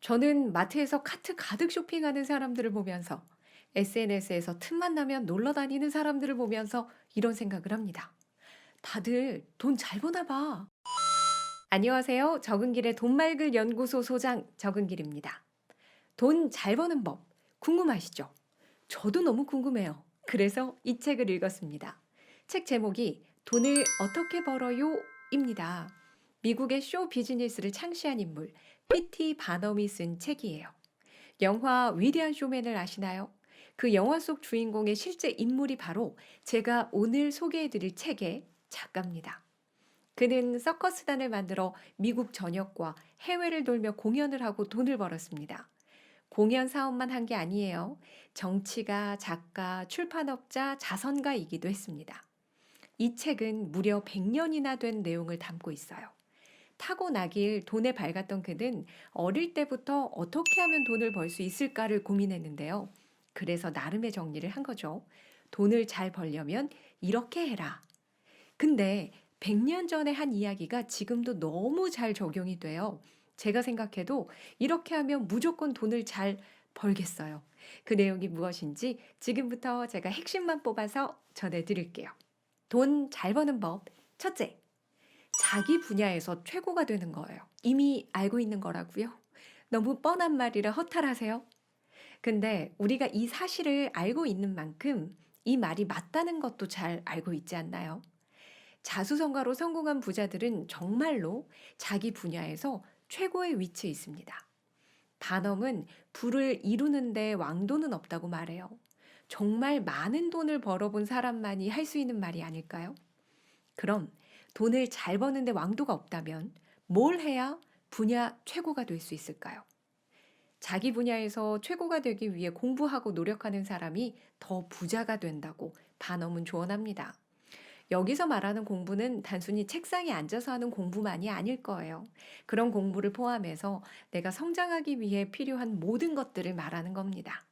저는 마트에서 카트 가득 쇼핑하는 사람들을 보면서 SNS에서 틈만 나면 놀러 다니는 사람들을 보면서 이런 생각을 합니다. 다들 돈 잘 버나 봐. 안녕하세요. 적은길의 돈말글 연구소 소장 적은길입니다. 돈 잘 버는 법 궁금하시죠? 저도 너무 궁금해요. 그래서 이 책을 읽었습니다. 책 제목이 돈을 어떻게 벌어요? 입니다. 미국의 쇼 비즈니스를 창시한 인물 P.T. 바넘이 쓴 책이에요. 영화 위대한 쇼맨을 아시나요? 그 영화 속 주인공의 실제 인물이 바로 제가 오늘 소개해드릴 책의 작가입니다. 그는 서커스단을 만들어 미국 전역과 해외를 돌며 공연을 하고 돈을 벌었습니다. 공연 사업만 한 게 아니에요. 정치가, 작가, 출판업자, 자선가이기도 했습니다. 이 책은 무려 100년이나 된 내용을 담고 있어요. 타고나길 돈에 밝았던 그는 어릴 때부터 어떻게 하면 돈을 벌 수 있을까를 고민했는데요. 그래서 나름의 정리를 한 거죠. 돈을 잘 벌려면 이렇게 해라. 근데 100년 전에 한 이야기가 지금도 너무 잘 적용이 돼요. 제가 생각해도 이렇게 하면 무조건 돈을 잘 벌겠어요. 그 내용이 무엇인지 지금부터 제가 핵심만 뽑아서 전해드릴게요. 돈 잘 버는 법. 첫째, 자기 분야에서 최고가 되는 거예요. 이미 알고 있는 거라고요? 너무 뻔한 말이라 허탈하세요? 근데 우리가 이 사실을 알고 있는 만큼 이 말이 맞다는 것도 잘 알고 있지 않나요? 자수성가로 성공한 부자들은 정말로 자기 분야에서 최고의 위치에 있습니다. 반엄은 부를 이루는데 왕도는 없다고 말해요. 정말 많은 돈을 벌어본 사람만이 할 수 있는 말이 아닐까요? 그럼 돈을 잘 버는데 왕도가 없다면 뭘 해야 분야 최고가 될 수 있을까요? 자기 분야에서 최고가 되기 위해 공부하고 노력하는 사람이 더 부자가 된다고 반엄은 조언합니다. 여기서 말하는 공부는 단순히 책상에 앉아서 하는 공부만이 아닐 거예요. 그런 공부를 포함해서 내가 성장하기 위해 필요한 모든 것들을 말하는 겁니다.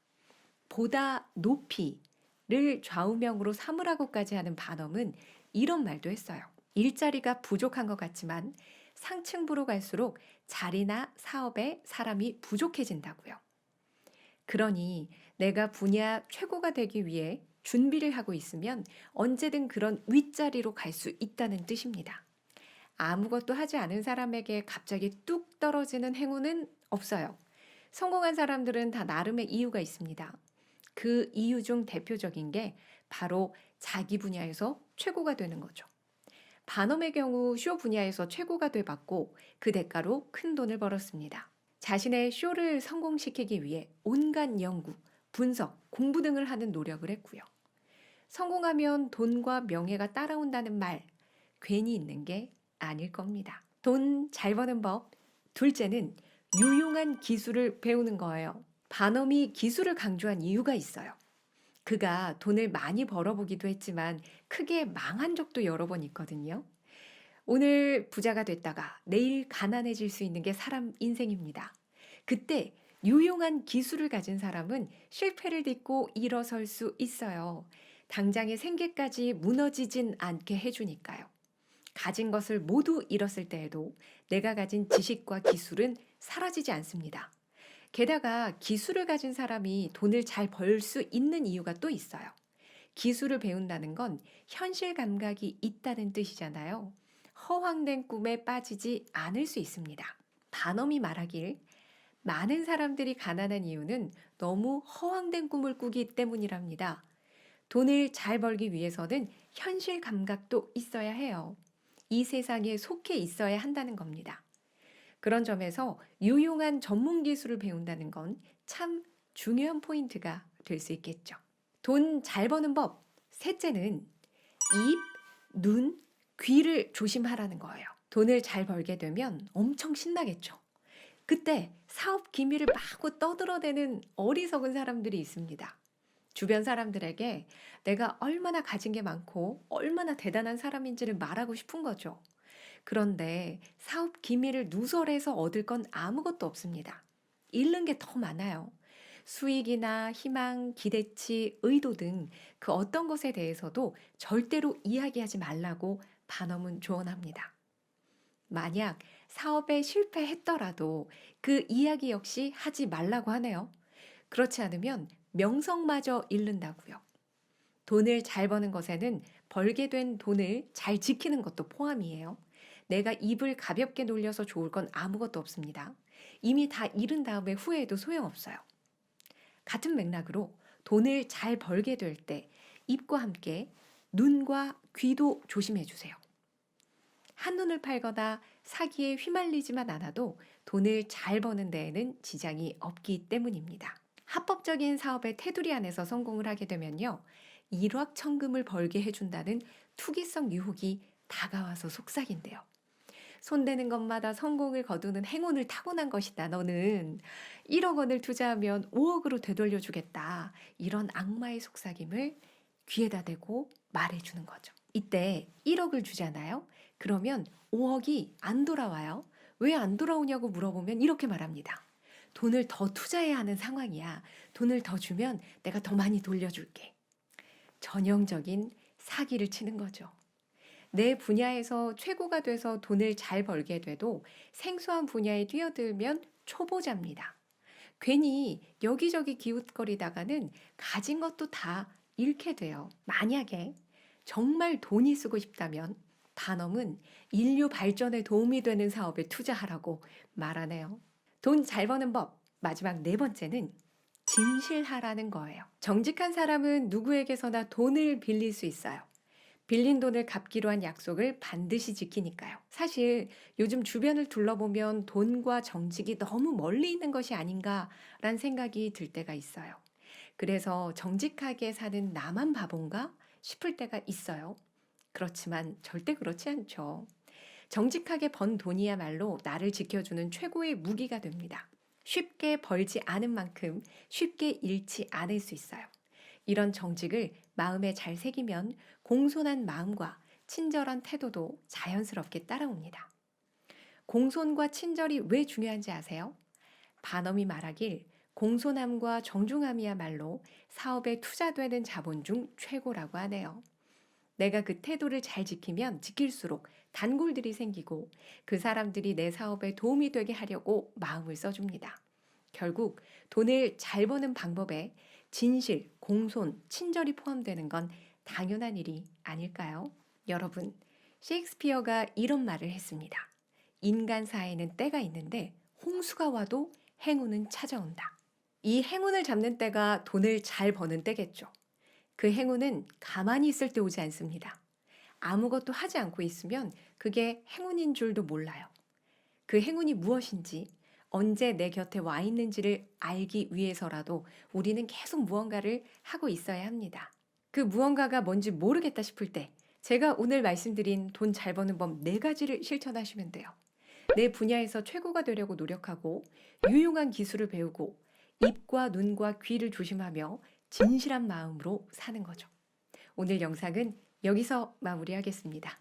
보다 높이를 좌우명으로 삼으라고까지 하는 반엄은 이런 말도 했어요. 일자리가 부족한 것 같지만 상층부로 갈수록 자리나 사업에 사람이 부족해진다고요. 그러니 내가 분야 최고가 되기 위해 준비를 하고 있으면 언제든 그런 윗자리로 갈 수 있다는 뜻입니다. 아무것도 하지 않은 사람에게 갑자기 뚝 떨어지는 행운은 없어요. 성공한 사람들은 다 나름의 이유가 있습니다. 그 이유 중 대표적인 게 바로 자기 분야에서 최고가 되는 거죠. 반엄의 경우 쇼 분야에서 최고가 돼봤고 그 대가로 큰 돈을 벌었습니다. 자신의 쇼를 성공시키기 위해 온갖 연구, 분석, 공부 등을 하는 노력을 했고요. 성공하면 돈과 명예가 따라온다는 말 괜히 있는 게 아닐 겁니다. 돈 잘 버는 법. 둘째는 유용한 기술을 배우는 거예요. 반엄이 기술을 강조한 이유가 있어요. 그가 돈을 많이 벌어보기도 했지만 크게 망한 적도 여러 번 있거든요. 오늘 부자가 됐다가 내일 가난해질 수 있는 게 사람 인생입니다. 그때 유용한 기술을 가진 사람은 실패를 딛고 일어설 수 있어요. 당장의 생계까지 무너지진 않게 해주니까요. 가진 것을 모두 잃었을 때에도 내가 가진 지식과 기술은 사라지지 않습니다. 게다가 기술을 가진 사람이 돈을 잘 벌 수 있는 이유가 또 있어요. 기술을 배운다는 건 현실 감각이 있다는 뜻이잖아요. 허황된 꿈에 빠지지 않을 수 있습니다. 반엄이 말하길 많은 사람들이 가난한 이유는 너무 허황된 꿈을 꾸기 때문이랍니다. 돈을 잘 벌기 위해서는 현실 감각도 있어야 해요. 이 세상에 속해 있어야 한다는 겁니다. 그런 점에서 유용한 전문 기술을 배운다는 건 참 중요한 포인트가 될 수 있겠죠. 돈 잘 버는 법. 셋째는 입, 눈, 귀를 조심하라는 거예요. 돈을 잘 벌게 되면 엄청 신나겠죠. 그때 사업 기밀을 마구 떠들어대는 어리석은 사람들이 있습니다. 주변 사람들에게 내가 얼마나 가진 게 많고 얼마나 대단한 사람인지를 말하고 싶은 거죠. 그런데 사업 기밀을 누설해서 얻을 건 아무것도 없습니다. 잃는 게 더 많아요. 수익이나 희망, 기대치, 의도 등 그 어떤 것에 대해서도 절대로 이야기하지 말라고 반엄은 조언합니다. 만약 사업에 실패했더라도 그 이야기 역시 하지 말라고 하네요. 그렇지 않으면 명성마저 잃는다고요. 돈을 잘 버는 것에는 벌게 된 돈을 잘 지키는 것도 포함이에요. 내가 입을 가볍게 놀려서 좋을 건 아무것도 없습니다. 이미 다 잃은 다음에 후회해도 소용없어요. 같은 맥락으로 돈을 잘 벌게 될 때 입과 함께 눈과 귀도 조심해 주세요. 한눈을 팔거나 사기에 휘말리지만 않아도 돈을 잘 버는 데에는 지장이 없기 때문입니다. 합법적인 사업의 테두리 안에서 성공을 하게 되면요, 일확천금을 벌게 해준다는 투기성 유혹이 다가와서 속삭인대요. 손대는 것마다 성공을 거두는 행운을 타고난 것이다. 너는 1억 원을 투자하면 5억으로 되돌려주겠다. 이런 악마의 속삭임을 귀에다 대고 말해주는 거죠. 이때 1억을 주잖아요. 그러면 5억이 안 돌아와요. 왜 안 돌아오냐고 물어보면 이렇게 말합니다. 돈을 더 투자해야 하는 상황이야. 돈을 더 주면 내가 더 많이 돌려줄게. 전형적인 사기를 치는 거죠. 내 분야에서 최고가 돼서 돈을 잘 벌게 돼도 생소한 분야에 뛰어들면 초보자입니다. 괜히 여기저기 기웃거리다가는 가진 것도 다 잃게 돼요. 만약에 정말 돈이 쓰고 싶다면 단엄은 인류 발전에 도움이 되는 사업에 투자하라고 말하네요. 돈 잘 버는 법, 마지막 네 번째는 진실하라는 거예요. 정직한 사람은 누구에게서나 돈을 빌릴 수 있어요. 빌린 돈을 갚기로 한 약속을 반드시 지키니까요. 사실 요즘 주변을 둘러보면 돈과 정직이 너무 멀리 있는 것이 아닌가라는 생각이 들 때가 있어요. 그래서 정직하게 사는 나만 바본가 싶을 때가 있어요. 그렇지만 절대 그렇지 않죠. 정직하게 번 돈이야말로 나를 지켜주는 최고의 무기가 됩니다. 쉽게 벌지 않은 만큼 쉽게 잃지 않을 수 있어요. 이런 정직을 마음에 잘 새기면 공손한 마음과 친절한 태도도 자연스럽게 따라옵니다. 공손과 친절이 왜 중요한지 아세요? 반어미 말하길 공손함과 정중함이야말로 사업에 투자되는 자본 중 최고라고 하네요. 내가 그 태도를 잘 지키면 지킬수록 단골들이 생기고 그 사람들이 내 사업에 도움이 되게 하려고 마음을 써줍니다. 결국 돈을 잘 버는 방법에 진실, 공손, 친절이 포함되는 건 당연한 일이 아닐까요? 여러분, 셰익스피어가 이런 말을 했습니다. 인간사에는 때가 있는데 홍수가 와도 행운은 찾아온다. 이 행운을 잡는 때가 돈을 잘 버는 때겠죠. 그 행운은 가만히 있을 때 오지 않습니다. 아무것도 하지 않고 있으면 그게 행운인 줄도 몰라요. 그 행운이 무엇인지, 언제 내 곁에 와 있는지를 알기 위해서라도 우리는 계속 무언가를 하고 있어야 합니다. 그 무언가가 뭔지 모르겠다 싶을 때 제가 오늘 말씀드린 돈 잘 버는 법 4가지를 실천하시면 돼요. 내 분야에서 최고가 되려고 노력하고 유용한 기술을 배우고 입과 눈과 귀를 조심하며 진실한 마음으로 사는 거죠. 오늘 영상은 여기서 마무리하겠습니다.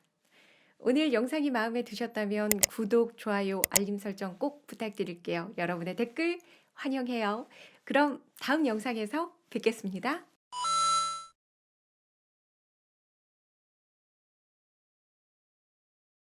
오늘 영상이 마음에 드셨다면 구독, 좋아요, 알림 설정 꼭 부탁드릴게요. 여러분의 댓글 환영해요. 그럼 다음 영상에서 뵙겠습니다.